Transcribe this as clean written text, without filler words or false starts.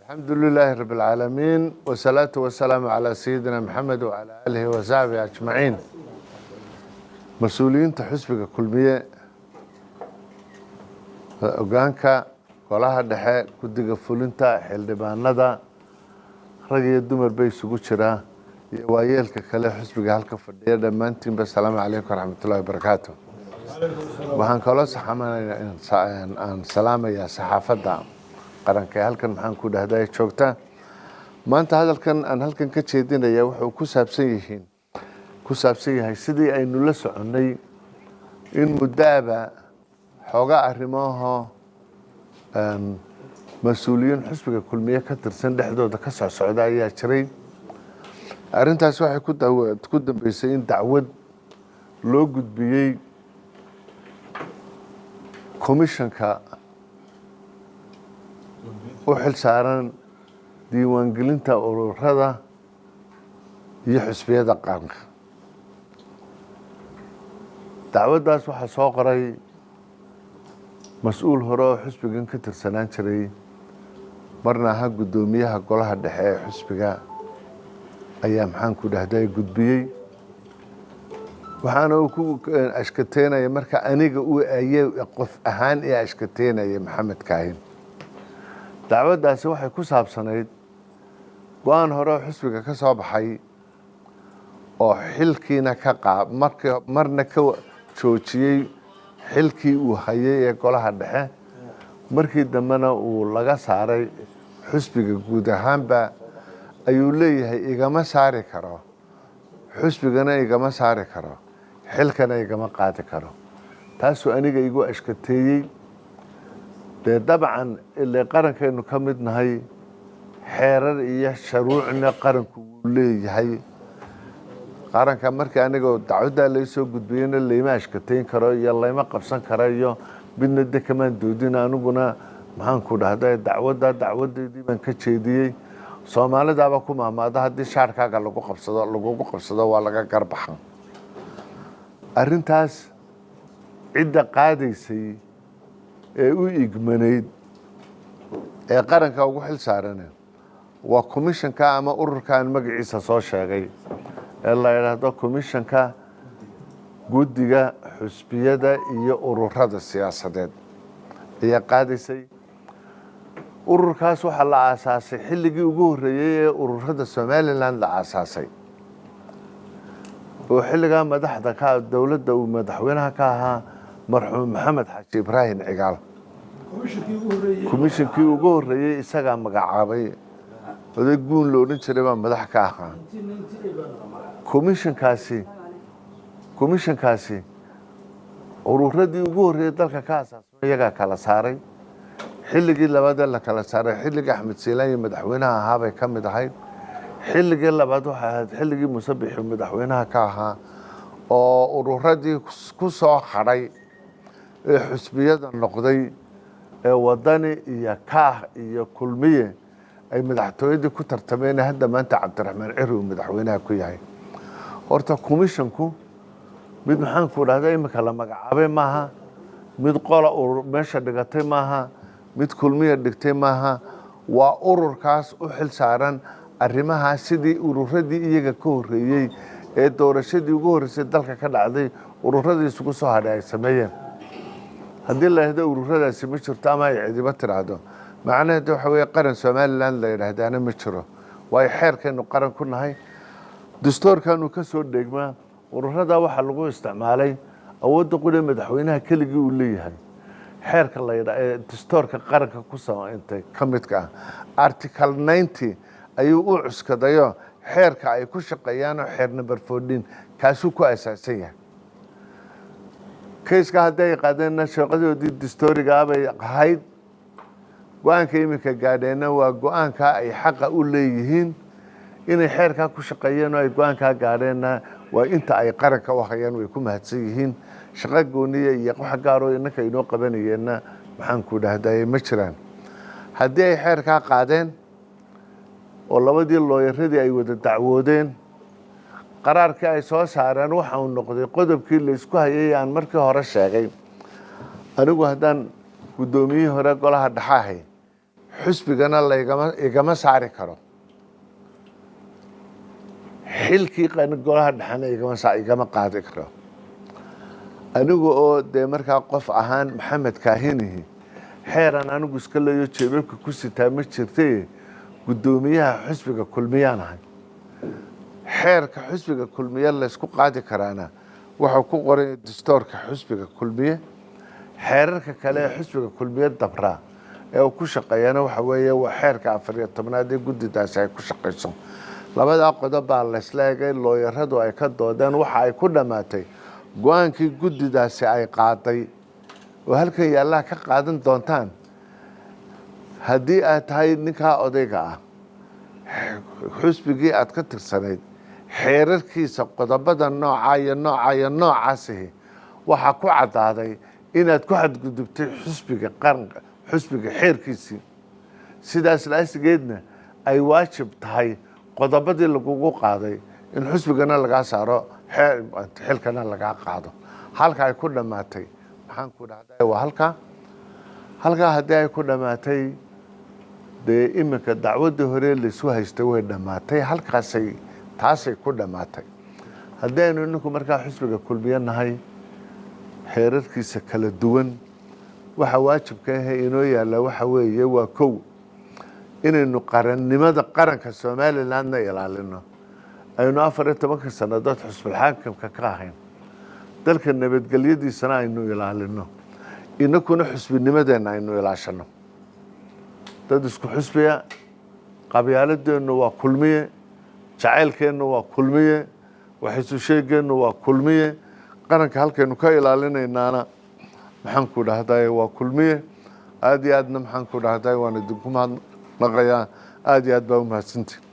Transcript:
الحمد لله رب العالمين والصلاة والسلام على سيدنا محمد وعلى آله وصحبه أجمعين. مسؤولين حسبك كلمية أوغانكا golaha dhexe guddiga fulinta xildhibaanada rag iyo dumar bay isugu jiraan iyo waayeelka kale xisbiga halka fadhiya dhammaantiinba salaamu calaykum waraxmatullaahi wabarakaatu. waxaan kaloo aan salaamayaa saxaafadda qaranka ee halkan maxaan ku dhahdaa joogta maanta hadalkan aan halkan ka jeedinaya wuxuu ku saabsan yahay sidii aynu la soconnay in muddaaba xoogaa arrimaha mas-uuliyiin xisbiga kulmiye ka tirsan dhexdooda ka socda ayaa jiray. arrintaas waxay ku dambeysay in dacwad loo gudbiyey komishanka u xilsaaran diiwaangelinta ururada iyo xisbiyada qaranka. dacwaddaas waxaa soo qoray mas-uul hore oo xisbigan ka tirsanaan jiray marna aha guddoomiyaha golaha dhexe ee xisbiga ayaa maxaan ku dhahday gudbiyey waxaana uu ku ashkateynaya marka aniga uu ayay qof ahaan ee ashkateynaya maxamed kaahin. dacwaddaasi waxay ku saabsanayd go-aan hore oo xisbiga ka soo baxay oo xilkiina marna ka joojiyey xilkii uu hayay ee golaha dhexe markii dambena uu laga saaray xisbiga guud ahaanba ayuu leeyahay igama saari karo xisbigana igama saari karo xilkana igama qaadi karo. taasuu aniga igu ashkateeyey dee dabcan ilaa qarankaynu ka mid nahay xeerar iyo shuruucna qaranku wuu leeyahay. qaranka markii aniga dacwaddaa laysoo gudbiyeyna layma ashkateyn karo iyo layma qabsan karo iyo midna de kamaan doodin. aniguna maxaan ku dhahday dacwadeedii baan ka jeediyey. soomaalidaaba ku maamaada haddii shaarkaaga lagugu qabsado waa laga garbaxan. arrintaas cidda qaadaysay ee u igmanayd ee qaranka ugu xil saaran waa komishanka ama ururkaan magaciisa soo sheegay ee la yidhaahdo komishanka guddiga xusbiyada iyo ururada siyaasadeed ayaa qaadaysay. ururkaas waxaa la aasaasay xilligii ugu horreeyey ee ururada somalilan la aasaasay oo xilligaa madaxda dowladda uu madaxweynaha ka ahaa marxuum maxamed xaaji ibraahim cigaal. komishankii ugu horreeyey isagaa magacaabay oday guun la odhan jiray baa madax ka ahaa. komishankaasi ururadii ugu horreeyey dalka ka asaasmay iyagaa kala saaray. xilligii labaad ee la kala saaray xilligii axmed siilaan iyo madaxweynaha ahaabay ka mid ahayd. xilligii labaad waxay ahayd xilligii musabixi madaxweynaha ka ahaa oo ururadii ku soo hadhay ee xusbiyada noqday ee wadani iyo kaah iyo kulmiye ay madaxtooyadii ku tartameen hadda maanta cabdiraxmaan ciri uu madaxweynaha ku yahay. horta komishanku mid maxaan ku dhahda iminka la magacaabay maaha, mid qola meesha dhigatay maaha, mid kulmiya dhigtay maaha. waa ururkaas u xil saaran arrimahaas sidii ururadii iyaga ka horreeyey ee doorashadii ugu horreysay dalka ka dhacday ururadii isugu soo hadhay ay sameeyeen. haddii la yidhahdo ururadaasi ma jirto ama ay cidiba tiraahdo macnaheedu waxa weeye qaran somalilan la yidhaahdaana ma jiro. waayo xeerkaynu qaran ku nahay, dastuurkaanu ka soo dheegmaa. ururadaa waxaa lagu isticmaalay awoodda qudhe madaxweynaha keligii uu leeyahay. xeerka la yidhaa ee dastuurka qaranka ku samaintay ka midka ah article 90 ayuu u cuskadayo xeerka ay ku shaqeeyaanoo xeer number 14 kaasuu ku asaasan yahay. kayska hadday qaadeenna shaqadoodii dastuuriga bay ahayd. go-aanka iminka gaadheenna waa go-aankaa ay xaqa u leeyihiin inay xeerkaa ku shaqeeyeen oo ay go-aankaa gaadheenna waa inta ay qaranka u hayaan way ku mahadsan yihiin. shaqo gooniya iyo wax gaaroo innanka inoo qabanayeenna maxaan ku dhahday ma jiraan. haddii ay xeerkaa qaadeen oo labadii looyaradii ay wada dacwoodeen qaraarkii ay soo saareen waxa uu noqday qodobkii laysku hayay aan markii hore sheegay. anigu haddaan guddoomiyihii hore golaha dhexe ahay xusbigana igama saari karo xilkii golaha dhexana igama qaadi karo anigu oo dee markaa qof ahaan maxamed kaahinihi xeeran anigu iska leeyo jeebabka ku sitaa ma jirtay guddoomiyaha xusbiga kulmiyaan ahay xeerka xusbiga kulmiye laysku qaadi karaana wuxuu ku qoran dastuurka xusbiga kulmiye xeerarka kale ee xusbiga kulmiye dabraa ee uu ku shaqeeyana waxa weeye waa xeerka 14aad ee guddidaasi ay ku shaqeyso labada qodob baa la isla eegay looyaradu ay ka doodeen waxa ay ku dhamaatay go'aankii guddidaasi ay qaaday oo halkan yaalla ka qaadan doontaan haddii aad tahay ninka odayga ah xusbigii aad ka tirsanayd xeerarkiisa qodobada noocaasi waxa ku cadaaday inaad ku xadgudubtay xusbiga qaranka xusbiga xeerkiisii sidaas laasigeedna ay waajib tahay qodobadii lagugu qaaday in xusbigana laga saaro xilkana laga qaado halka ay ku dhamaatay maxaan ku dhahday waa halka haddii ay ku dhamaatay dee iminka dacwadii hore laysu haystay way dhamaatay taasay ku dhamaatay haddaynu ninku markaa xusbiga kulmiye nahay xeerarkiisa kala duwan waxa waajibka ah inoo yaalla waxa weeye waa kow inaynu qarannimada qaranka Somalilandna ilaalino aynu 14 sanadood xusbul xaakimka ka ahayn dalka nabadgelyadiisana aynu ilaalino inakuna xusbinimadeena aynu ilaashano dad isku xusbiya qabyaaladeennu waa kulmiye jacaylkeennu waa kulmiye waxiisu sheegeennu waa kulmiye qaranka halkaynu ka ilaalinaynaana maxaan ku dhahday waa kulmiye aad iyo aadna maxaan ku dhahday waan idinku mahadnaqayaa aad iyo aad baa u mahadsantihiin